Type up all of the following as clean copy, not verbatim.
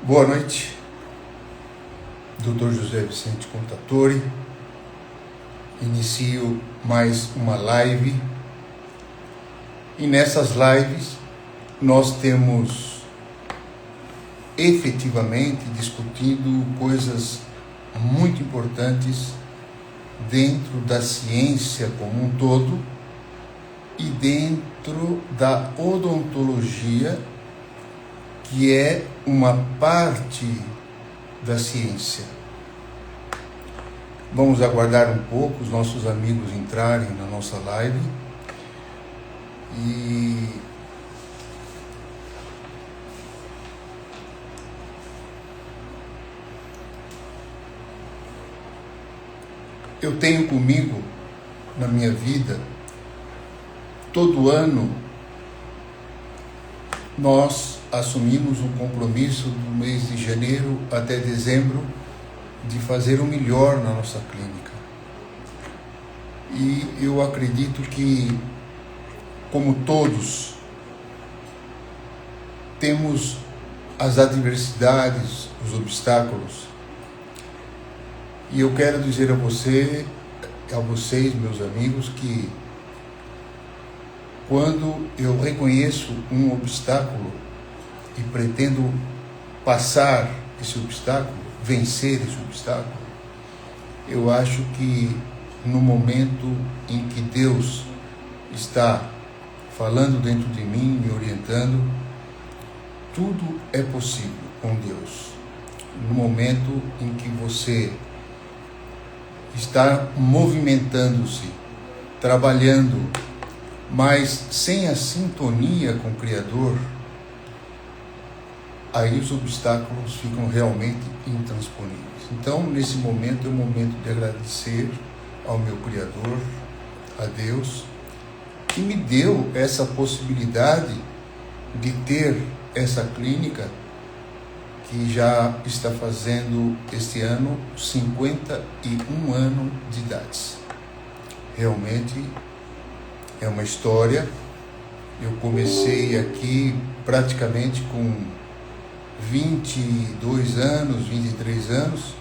Boa noite, Dr. José Vicente Contatori. Inicio mais uma live e nessas lives nós temos efetivamente discutido coisas muito importantes dentro da ciência como um todo e dentro da odontologia, que é uma parte da ciência. Vamos aguardar um pouco os nossos amigos entrarem na nossa live e eu tenho comigo na minha vida, todo ano nós assumimos um compromisso do mês de janeiro até dezembro de fazer o melhor na nossa clínica. E eu acredito que, como todos, temos as adversidades, os obstáculos. E eu quero dizer a vocês, meus amigos, que quando eu reconheço um obstáculo e pretendo passar esse obstáculo, vencer esse obstáculo, eu acho que no momento em que Deus está falando dentro de mim, me orientando, tudo é possível com Deus. No momento em que você está movimentando-se, trabalhando, mas sem a sintonia com o Criador, aí os obstáculos ficam realmente intransponíveis. Então, nesse momento é o momento de agradecer ao meu Criador, a Deus, que me deu essa possibilidade de ter essa clínica que já está fazendo este ano 51 anos de idade. Realmente é uma história. Eu comecei aqui praticamente com 22 anos, 23 anos,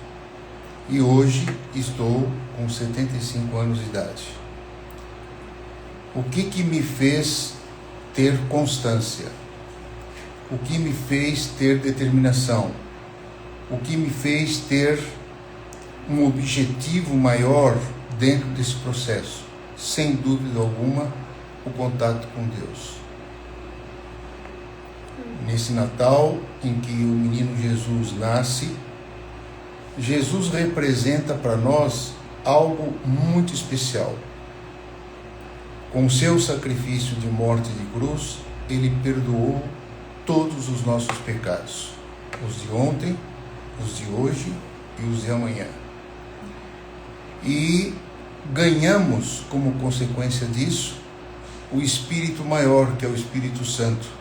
e hoje estou com 75 anos de idade. O que me fez ter constância? O que me fez ter determinação? O que me fez ter um objetivo maior dentro desse processo? Sem dúvida alguma, o contato com Deus. Nesse Natal, em que o menino Jesus nasce, Jesus representa para nós algo muito especial. Com o seu sacrifício de morte de cruz, ele perdoou todos os nossos pecados, os de ontem, os de hoje e os de amanhã. E ganhamos, como consequência disso, o Espírito maior, que é o Espírito Santo,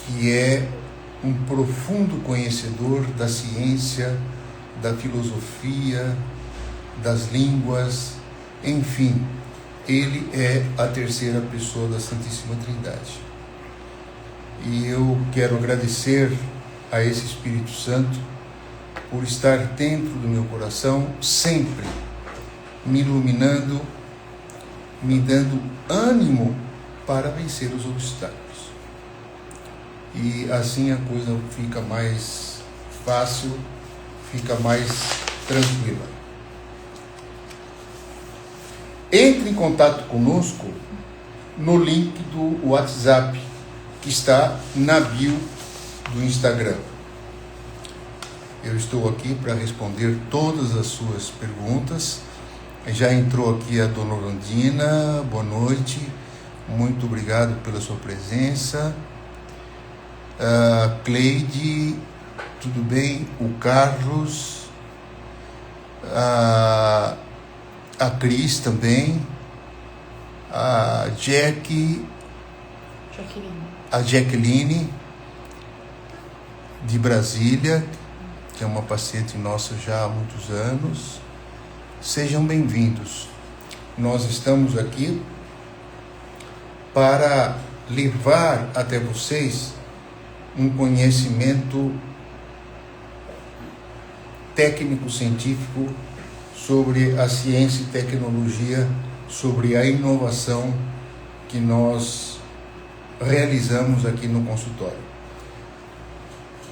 que é um profundo conhecedor da ciência, da filosofia, das línguas, enfim, ele é a terceira pessoa da Santíssima Trindade. E eu quero agradecer a esse Espírito Santo por estar dentro do meu coração, sempre me iluminando, me dando ânimo para vencer os obstáculos. E assim a coisa fica mais fácil, fica mais tranquila. Entre em contato conosco no link do WhatsApp, que está na bio do Instagram. Eu estou aqui para responder todas as suas perguntas. Já entrou aqui a Dona Orlandina, boa noite, muito obrigado pela sua presença. Cleide, tudo bem? O Carlos, a Cris também, a Jaqueline de Brasília, que é uma paciente nossa já há muitos anos. Sejam bem-vindos. Nós estamos aqui para levar até vocês um conhecimento técnico-científico sobre a ciência e tecnologia, sobre a inovação que nós realizamos aqui no consultório.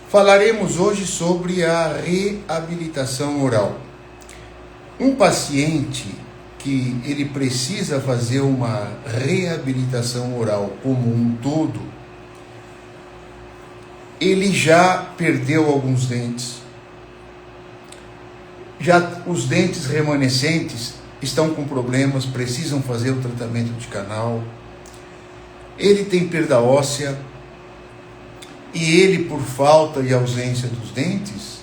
Falaremos hoje sobre a reabilitação oral. Um paciente que ele precisa fazer uma reabilitação oral como um todo, ele já perdeu alguns dentes, já os dentes remanescentes estão com problemas, precisam fazer o tratamento de canal, ele tem perda óssea, e ele, por falta e ausência dos dentes,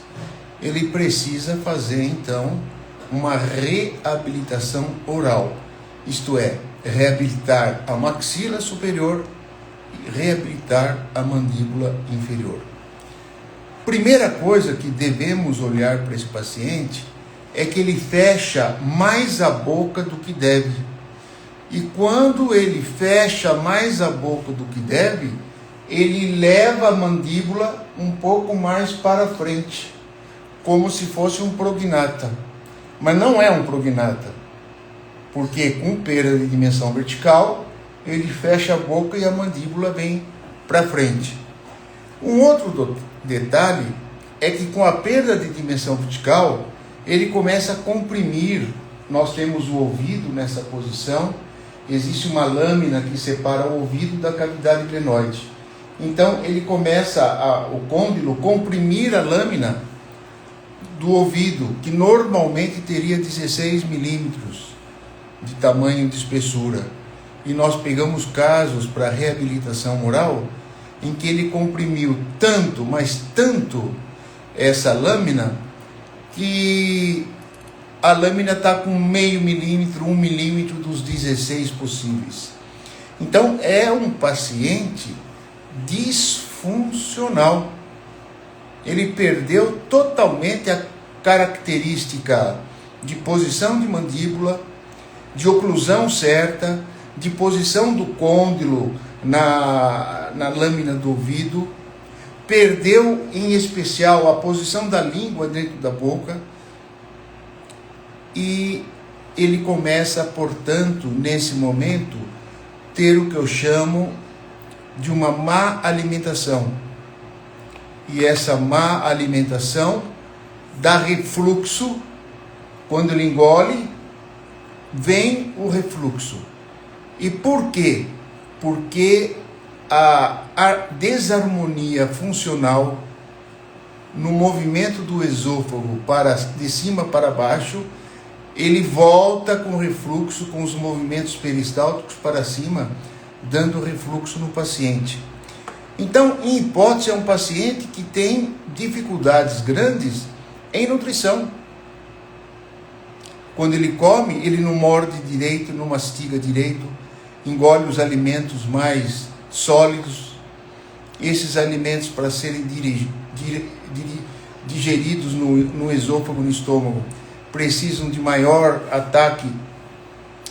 ele precisa fazer então uma reabilitação oral, isto é, reabilitar a maxila superior e reabilitar a mandíbula inferior. Primeira coisa que devemos olhar para esse paciente é que ele fecha mais a boca do que deve. E quando ele fecha mais a boca do que deve, ele leva a mandíbula um pouco mais para frente, como se fosse um prognata. Mas não é um prognata, porque com perda de dimensão vertical, ele fecha a boca e a mandíbula vem para frente. Um outro detalhe é que com a perda de dimensão vertical, ele começa a comprimir. Nós temos o ouvido nessa posição, existe uma lâmina que separa o ouvido da cavidade glenoide. Então ele começa, o côndilo, comprimir a lâmina do ouvido, que normalmente teria 16 milímetros de tamanho de espessura. E nós pegamos casos para reabilitação oral em que ele comprimiu tanto, mas tanto essa lâmina, que a lâmina está com meio milímetro, 1 milímetro dos 16 possíveis. Então é um paciente disfuncional. Ele perdeu totalmente a característica de posição de mandíbula, de oclusão certa, de posição do côndilo na lâmina do ouvido, perdeu em especial a posição da língua dentro da boca, e ele começa, portanto, nesse momento, ter o que eu chamo de uma má alimentação. E essa má alimentação dá refluxo. Quando ele engole, vem o refluxo. E por quê? Porque a desarmonia funcional no movimento do esôfago de cima para baixo, ele volta com refluxo, com os movimentos peristálticos para cima, dando refluxo no paciente. Então, em hipótese, é um paciente que tem dificuldades grandes em nutrição. Quando ele come, ele não morde direito, não mastiga direito, engole os alimentos mais sólidos. Esses alimentos, para serem digeridos no esôfago, no estômago, precisam de maior ataque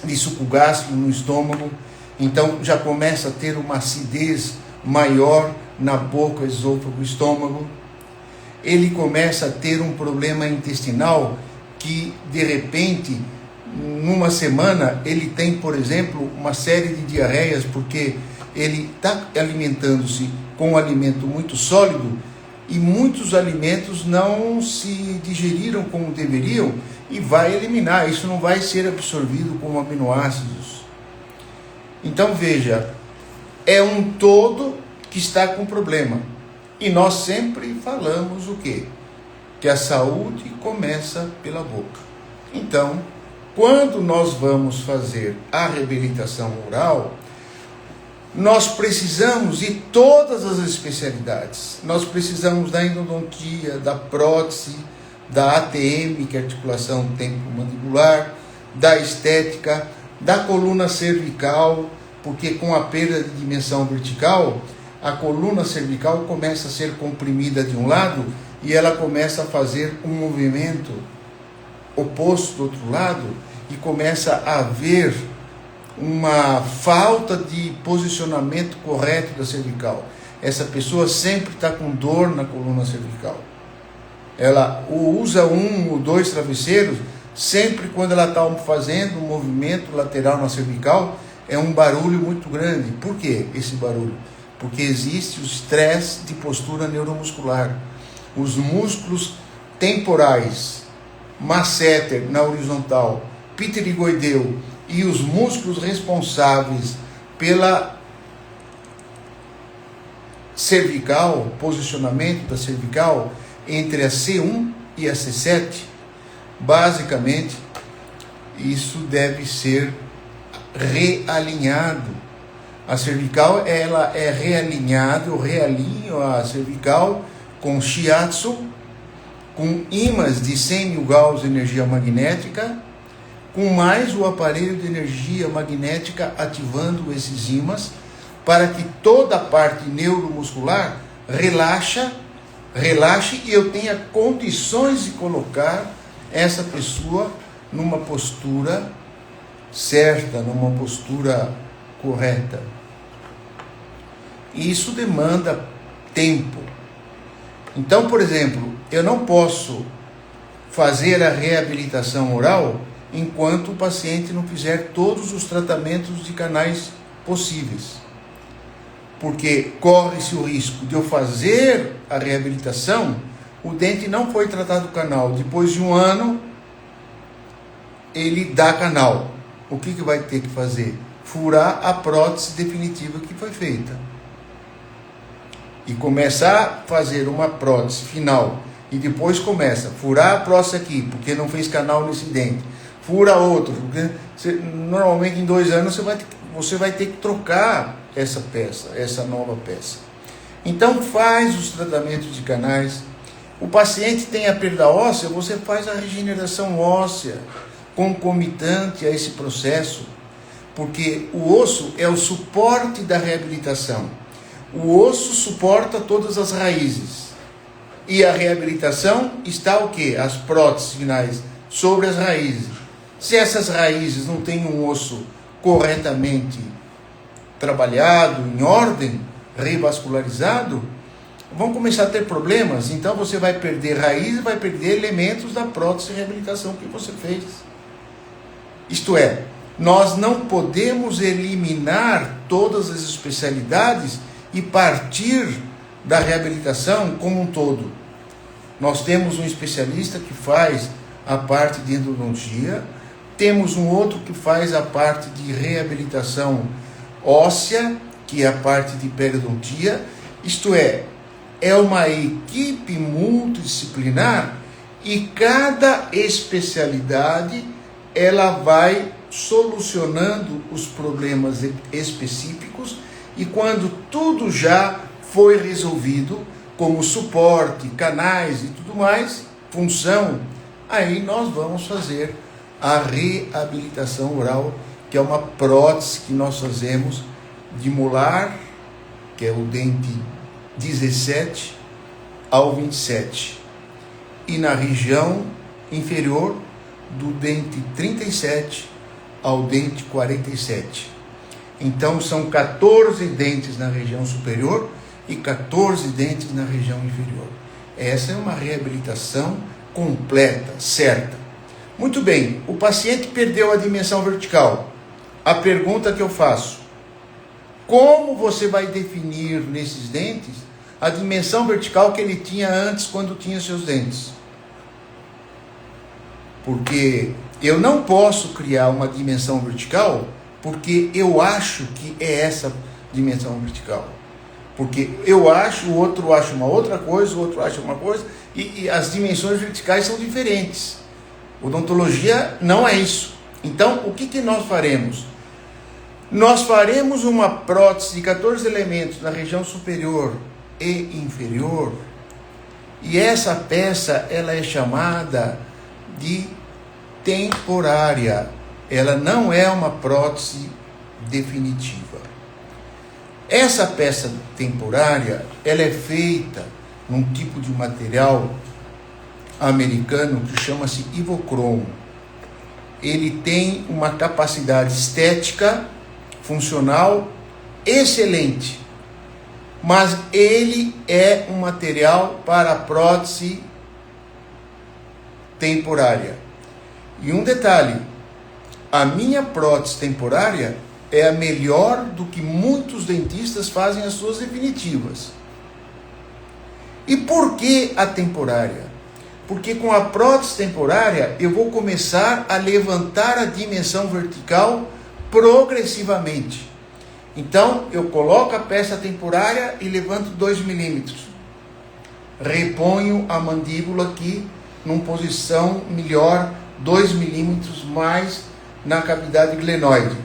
de suco gástrico no estômago. Então já começa a ter uma acidez maior na boca, esôfago, estômago. Ele começa a ter um problema intestinal que, de repente, numa semana, ele tem, por exemplo, uma série de diarreias, porque ele está alimentando-se com um alimento muito sólido e muitos alimentos não se digeriram como deveriam e vai eliminar. Isso não vai ser absorvido como aminoácidos. Então veja, é um todo que está com problema. E nós sempre falamos o quê? Que a saúde começa pela boca. Então, quando nós vamos fazer a reabilitação oral, nós precisamos de todas as especialidades. Nós precisamos da endodontia, da prótese, da ATM, que é articulação temporomandibular, da estética, da coluna cervical, porque com a perda de dimensão vertical, a coluna cervical começa a ser comprimida de um lado e ela começa a fazer um movimento oposto do outro lado e começa a haver uma falta de posicionamento correto da cervical. essa pessoa sempre está com dor na coluna cervical. Ela usa 1 ou 2 travesseiros, sempre quando ela está fazendo um movimento lateral na cervical, é um barulho muito grande. Por que esse barulho? Porque existe o estresse de postura neuromuscular. Os músculos temporais, masseter na horizontal, pterigoideu e os músculos responsáveis pela cervical, posicionamento da cervical entre a C1 e a C7, basicamente isso deve ser realinhado. A cervical, ela é realinhada, eu realinho a cervical com shiatsu, com ímãs de 100 mil Gauss de energia magnética, com mais o aparelho de energia magnética ativando esses ímãs, para que toda a parte neuromuscular relaxe e eu tenha condições de colocar essa pessoa numa postura certa, numa postura correta. Isso demanda tempo. Então, por exemplo, eu não posso fazer a reabilitação oral enquanto o paciente não fizer todos os tratamentos de canais possíveis. Porque corre-se o risco de eu fazer a reabilitação, o dente não foi tratado o canal. Depois de 1 ano, ele dá canal. O que vai ter que fazer? Furar a prótese definitiva que foi feita. E começar a fazer uma prótese final. E depois começa a furar a prótese aqui, porque não fez canal nesse dente. Fura outro. Porque normalmente em 2 anos você vai ter que trocar essa peça, essa nova peça. Então faz os tratamentos de canais. O paciente tem a perda óssea, você faz a regeneração óssea concomitante a esse processo, porque o osso é o suporte da reabilitação. O osso suporta todas as raízes. E a reabilitação está o quê? As próteses finais sobre as raízes. Se essas raízes não têm um osso corretamente trabalhado, em ordem, revascularizado, vão começar a ter problemas. Então você vai perder raiz e vai perder elementos da prótese de reabilitação que você fez. Isto é, nós não podemos eliminar todas as especialidades e partir da reabilitação como um todo. Nós temos um especialista que faz a parte de endodontia, temos um outro que faz a parte de reabilitação óssea, que é a parte de periodontia. Isto é uma equipe multidisciplinar e cada especialidade ela vai solucionando os problemas específicos e quando tudo já foi resolvido, como suporte, canais e tudo mais, função, aí nós vamos fazer a reabilitação oral, que é uma prótese que nós fazemos de molar, que é o dente 17 ao 27, e na região inferior do dente 37 ao dente 47. Então são 14 dentes na região superior e 14 dentes na região inferior. Essa é uma reabilitação completa, certa. Muito bem, o paciente perdeu a dimensão vertical. A pergunta que eu faço: como você vai definir nesses dentes a dimensão vertical que ele tinha antes quando tinha seus dentes? Porque eu não posso criar uma dimensão vertical porque eu acho que é essa dimensão vertical. Porque eu acho, o outro acha uma outra coisa, o outro acha uma coisa, e as dimensões verticais são diferentes. Odontologia não é isso. Então, o que nós faremos? Nós faremos uma prótese de 14 elementos na região superior e inferior, e essa peça ela é chamada de temporária. Ela não é uma prótese definitiva. Essa peça temporária, ela é feita num tipo de material americano que chama-se Ivochrome. Ele tem uma capacidade estética, funcional, excelente. mas ele é um material para prótese temporária. E um detalhe, a minha prótese temporária é a melhor do que muitos dentistas fazem as suas definitivas. E por que a temporária? Porque com a prótese temporária eu vou começar a levantar a dimensão vertical progressivamente. Então eu coloco a peça temporária e levanto 2 milímetros. Reponho a mandíbula aqui numa posição melhor, 2 milímetros mais na cavidade glenoide.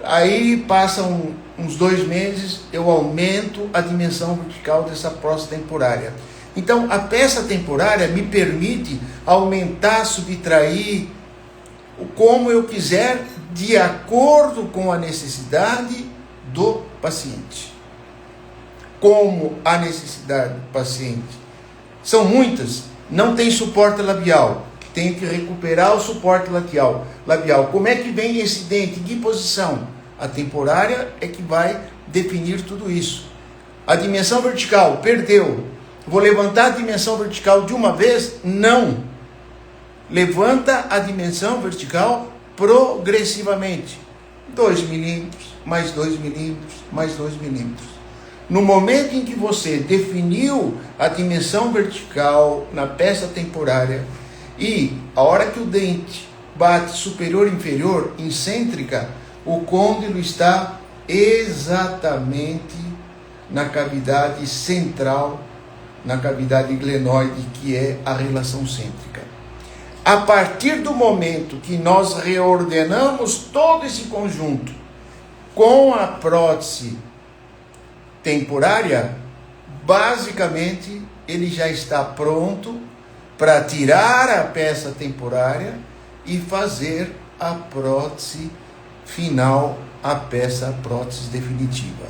Aí passam uns 2 meses, eu aumento a dimensão vertical dessa prótese temporária. Então, a peça temporária me permite aumentar, subtrair, como eu quiser, de acordo com a necessidade do paciente. Como a necessidade do paciente são muitas, não tem suporte labial, tem que recuperar o suporte labial. Como é que vem esse dente? Em que posição? A temporária é que vai definir tudo isso. A dimensão vertical, perdeu. Vou levantar a dimensão vertical de uma vez? Não. Levanta a dimensão vertical progressivamente. 2 milímetros, mais 2 milímetros, mais 2 milímetros. No momento em que você definiu a dimensão vertical na peça temporária e a hora que o dente bate superior e inferior, incêntrica, o côndilo está exatamente na cavidade central, na cavidade glenoide, que é a relação cêntrica. A partir do momento que nós reordenamos todo esse conjunto com a prótese temporária, basicamente ele já está pronto para tirar a peça temporária e fazer a prótese final, a prótese definitiva.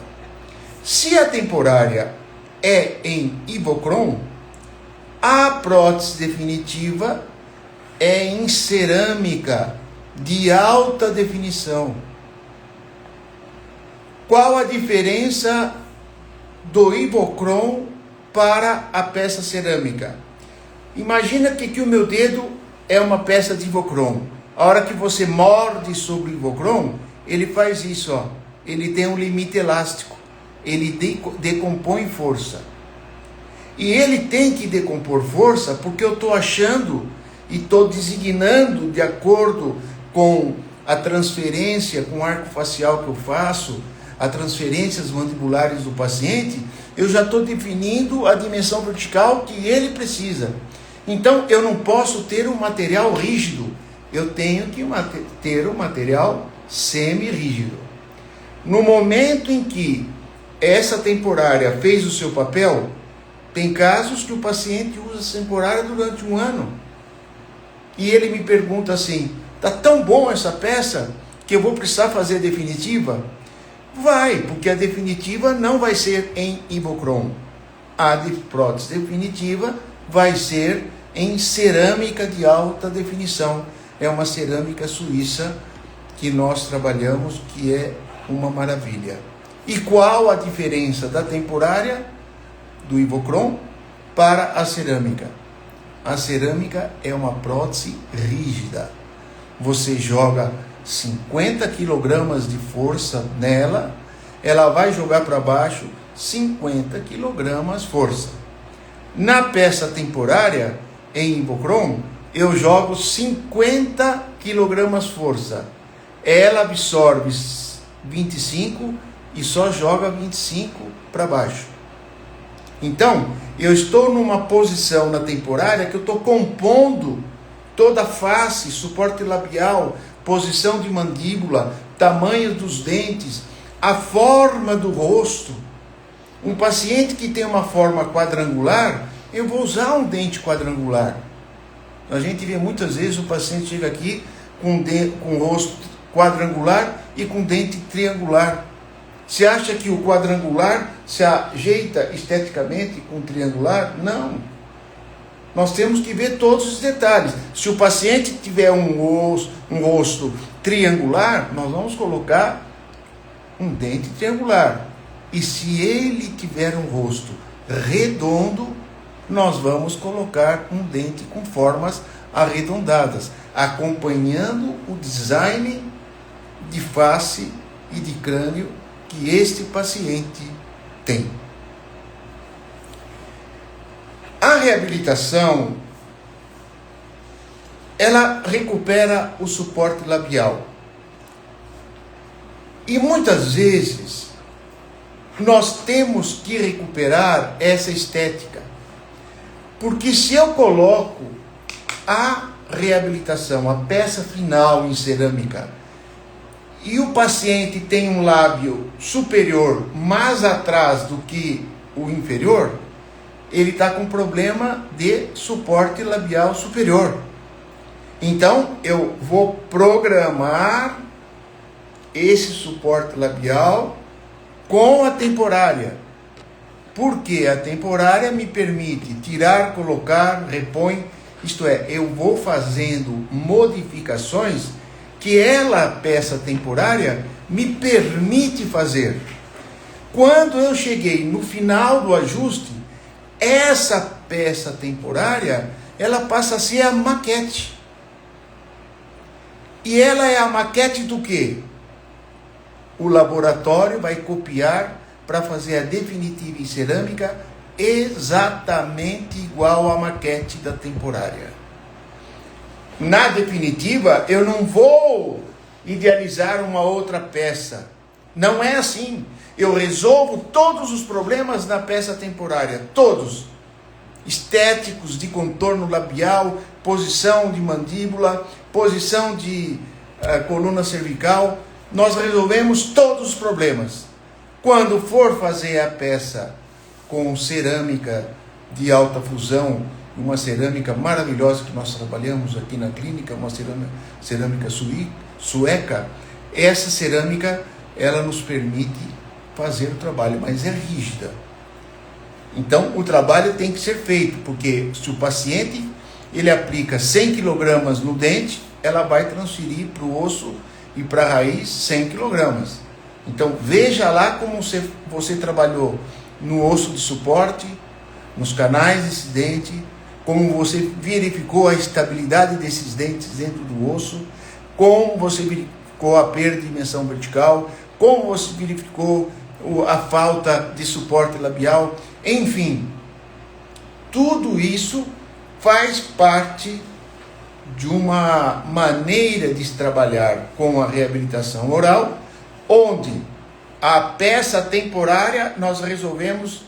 Se a temporária é em Ivocron, a prótese definitiva é em cerâmica de alta definição. Qual a diferença do Ivocron para a peça cerâmica? Imagina que o meu dedo é uma peça de Ivocron. A hora que você morde sobre o Ivocron, ele faz isso, ó. Ele tem um limite elástico. Ele decompõe força. E ele tem que decompor força porque eu estou achando e estou designando de acordo com a transferência, com o arco facial que eu faço, as transferências mandibulares do paciente, eu já estou definindo a dimensão vertical que ele precisa. Então, eu não posso ter um material rígido, eu tenho que ter um material semi-rígido. No momento em que essa temporária fez o seu papel, tem casos que o paciente usa essa temporária durante 1 ano. E ele me pergunta assim, está tão bom essa peça que eu vou precisar fazer a definitiva? Vai, porque a definitiva não vai ser em Ivocron. A prótese definitiva vai ser em cerâmica de alta definição. É uma cerâmica suíça que nós trabalhamos, que é uma maravilha. E qual a diferença da temporária do Ivocron para a cerâmica? A cerâmica é uma prótese rígida. Você joga 50 kg de força nela, ela vai jogar para baixo 50 kg força. Na peça temporária, em Ivocron, eu jogo 50 kg força. Ela absorve 25 e só joga 25 para baixo. Então, eu estou numa posição na temporária que eu estou compondo toda a face, suporte labial, posição de mandíbula, tamanho dos dentes, a forma do rosto. Um paciente que tem uma forma quadrangular, eu vou usar um dente quadrangular. A gente vê muitas vezes o paciente chega aqui com o rosto quadrangular e com dente triangular. Você acha que o quadrangular se ajeita esteticamente com o triangular? Não. Nós temos que ver todos os detalhes. Se o paciente tiver um rosto triangular, nós vamos colocar um dente triangular. E se ele tiver um rosto redondo, nós vamos colocar um dente com formas arredondadas, acompanhando o design de face e de crânio que este paciente tem. A reabilitação, ela recupera o suporte labial. E muitas vezes nós temos que recuperar essa estética. Porque se eu coloco a reabilitação, a peça final em cerâmica, e o paciente tem um lábio superior mais atrás do que o inferior, ele está com problema de suporte labial superior. Então, eu vou programar esse suporte labial com a temporária. Porque a temporária me permite tirar, colocar, repõe. Isto é, eu vou fazendo modificações que ela, peça temporária, me permite fazer. Quando eu cheguei no final do ajuste, essa peça temporária, ela passa a ser a maquete. E ela é a maquete do quê? O laboratório vai copiar para fazer a definitiva em cerâmica exatamente igual à maquete da temporária. Na definitiva, eu não vou idealizar uma outra peça. Não é assim. Eu resolvo todos os problemas na peça temporária, todos. Estéticos, de contorno labial, posição de mandíbula, posição de coluna cervical. Nós resolvemos todos os problemas. Quando for fazer a peça com cerâmica de alta fusão, uma cerâmica maravilhosa que nós trabalhamos aqui na clínica, uma cerâmica sueca, essa cerâmica, ela nos permite fazer o trabalho, mas é rígida. Então, o trabalho tem que ser feito, porque se o paciente ele aplica 100 kg no dente, ela vai transferir para o osso e para a raiz 100 kg. Então, veja lá como você trabalhou no osso de suporte, nos canais desse dente, como você verificou a estabilidade desses dentes dentro do osso, como você verificou a perda de dimensão vertical, como você verificou a falta de suporte labial, enfim, tudo isso faz parte de uma maneira de se trabalhar com a reabilitação oral, onde a peça temporária nós resolvemos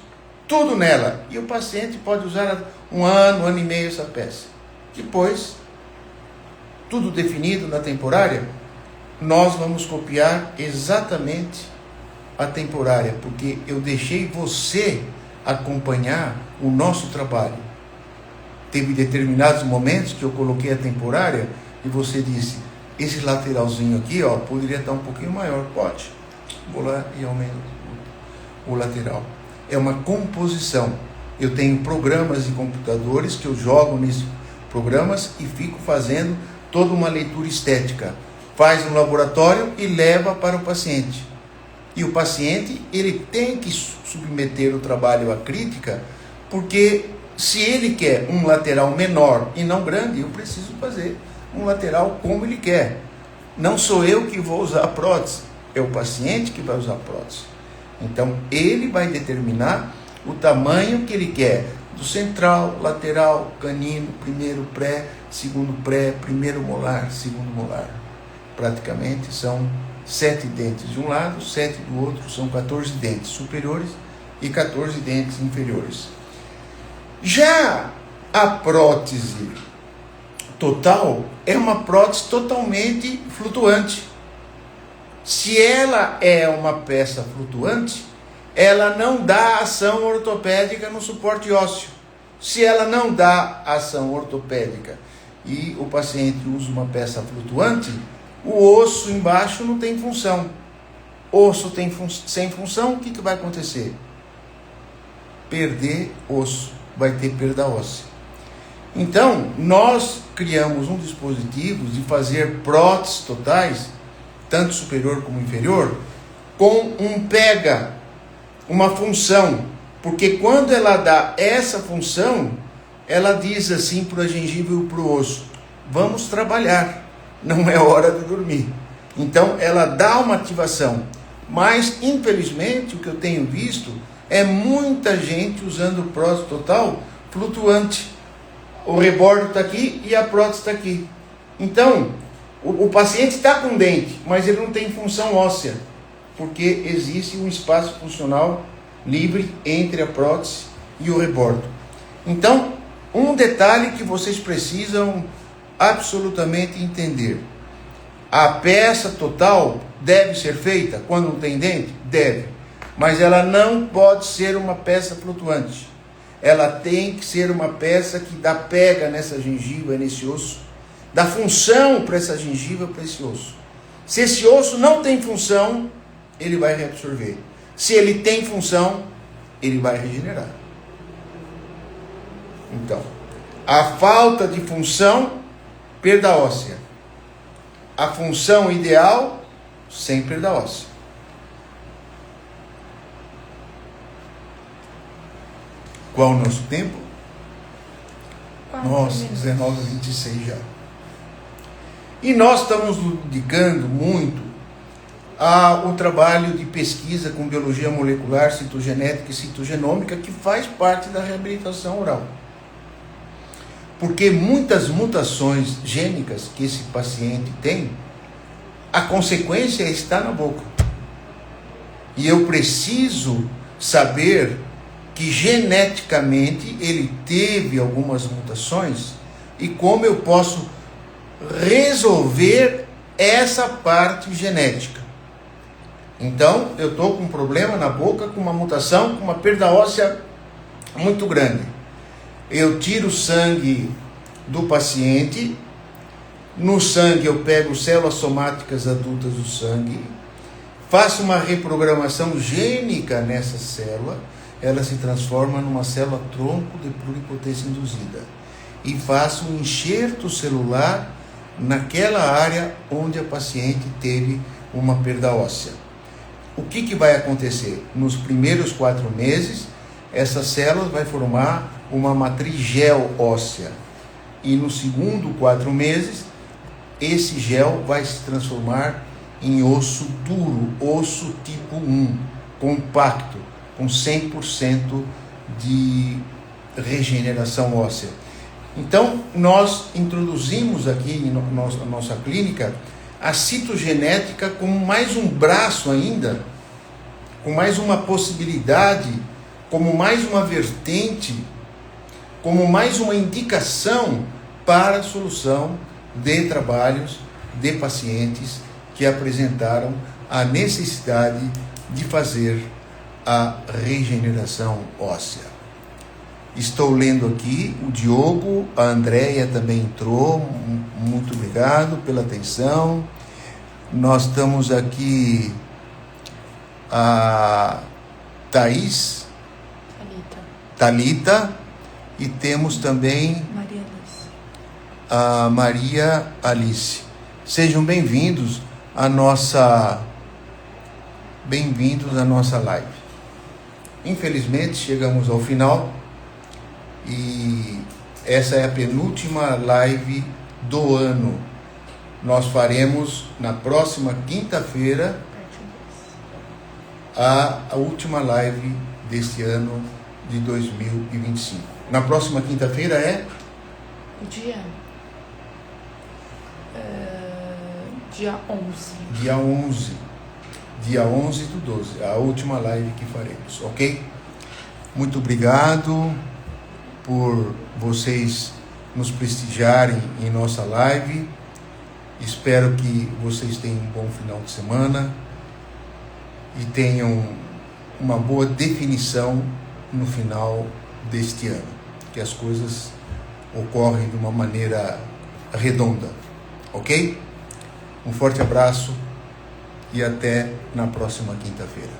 tudo nela, e o paciente pode usar 1 ano, 1 ano e meio essa peça. Depois, tudo definido na temporária, nós vamos copiar exatamente a temporária, porque eu deixei você acompanhar o nosso trabalho. Teve determinados momentos que eu coloquei a temporária e você disse, esse lateralzinho aqui, ó, poderia estar um pouquinho maior. Pode. Vou lá e aumento o lateral. É uma composição. Eu tenho programas de computadores que eu jogo nesses programas e fico fazendo toda uma leitura estética. Faz no laboratório e leva para o paciente. E o paciente, ele tem que submeter o trabalho à crítica, porque se ele quer um lateral menor e não grande, eu preciso fazer um lateral como ele quer. Não sou eu que vou usar a prótese, é o paciente que vai usar a prótese. Então, ele vai determinar o tamanho que ele quer, do central, lateral, canino, primeiro pré, primeiro molar, segundo molar. Praticamente são 7 dentes de um lado, 7 do outro, são 14 dentes superiores e 14 dentes inferiores. Já a prótese total é uma prótese totalmente flutuante. Se ela é uma peça flutuante, ela não dá ação ortopédica no suporte ósseo. Se ela não dá ação ortopédica e o paciente usa uma peça flutuante, o osso embaixo não tem função. Osso sem função, o que vai acontecer? Perder osso, vai ter perda óssea. Então, nós criamos um dispositivo de fazer próteses totais, tanto superior como inferior, com um pega. uma função, porque quando ela dá essa função, ela diz assim para a gengiva e para o osso: vamos trabalhar, não é hora de dormir. Então ela dá uma ativação, mas infelizmente o que eu tenho visto é muita gente usando prótese total flutuante. O rebordo está aqui e a prótese está aqui. Então o paciente está com dente, mas ele não tem função óssea, porque existe um espaço funcional livre entre a prótese e o rebordo. Então, um detalhe que vocês precisam absolutamente entender: a peça total deve ser feita quando não tem dente? Deve. Mas ela não pode ser uma peça flutuante. Ela tem que ser uma peça que dá pega nessa gengiva, nesse osso, dá função para essa gengiva, para esse osso. Se esse osso não tem função, ele vai reabsorver. Se ele tem função, ele vai regenerar. Então, a falta de função, perda óssea. A função ideal, sem perda óssea. Qual o nosso tempo? Nossa, 19h26 já. E nós estamos nos dedicando muito ao trabalho de pesquisa com biologia molecular, citogenética e citogenômica, que faz parte da reabilitação oral. Porque muitas mutações gênicas que esse paciente tem, a consequência está na boca. E eu preciso saber que geneticamente ele teve algumas mutações e como eu posso resolver essa parte genética. Então, eu estou com um problema na boca, com uma mutação, com uma perda óssea muito grande. Eu tiro o sangue do paciente, no sangue eu pego células somáticas adultas do sangue, faço uma reprogramação gênica nessa célula, ela se transforma numa célula tronco de pluripotência induzida, e faço um enxerto celular naquela área onde a paciente teve uma perda óssea. O que vai acontecer? Nos primeiros 4 meses, essa célula vai formar uma matriz gel óssea. E no segundo 4 meses, esse gel vai se transformar em osso duro, osso tipo 1, compacto, com 100% de regeneração óssea. Então, nós introduzimos aqui na nossa clínica a citogenética como mais um braço ainda, com mais uma possibilidade, como mais uma vertente, como mais uma indicação para a solução de trabalhos de pacientes que apresentaram a necessidade de fazer a regeneração óssea. Estou lendo aqui, o Diogo, a Andréia também entrou, muito obrigado pela atenção. Nós estamos aqui, a Thaís, Thalita, e temos também a Maria Alice. Sejam bem-vindos à nossa live. Infelizmente, chegamos ao final. E essa é a penúltima live do ano. Nós faremos na próxima quinta-feira a última live deste ano de 2025. Na próxima quinta-feira é? Dia 11. Dia 11. Dia 11 do 12. A última live que faremos, ok? Muito obrigado por vocês nos prestigiarem em nossa live. Espero que vocês tenham um bom final de semana e tenham uma boa definição no final deste ano, que as coisas ocorrem de uma maneira redonda, ok? Um forte abraço e até na próxima quinta-feira.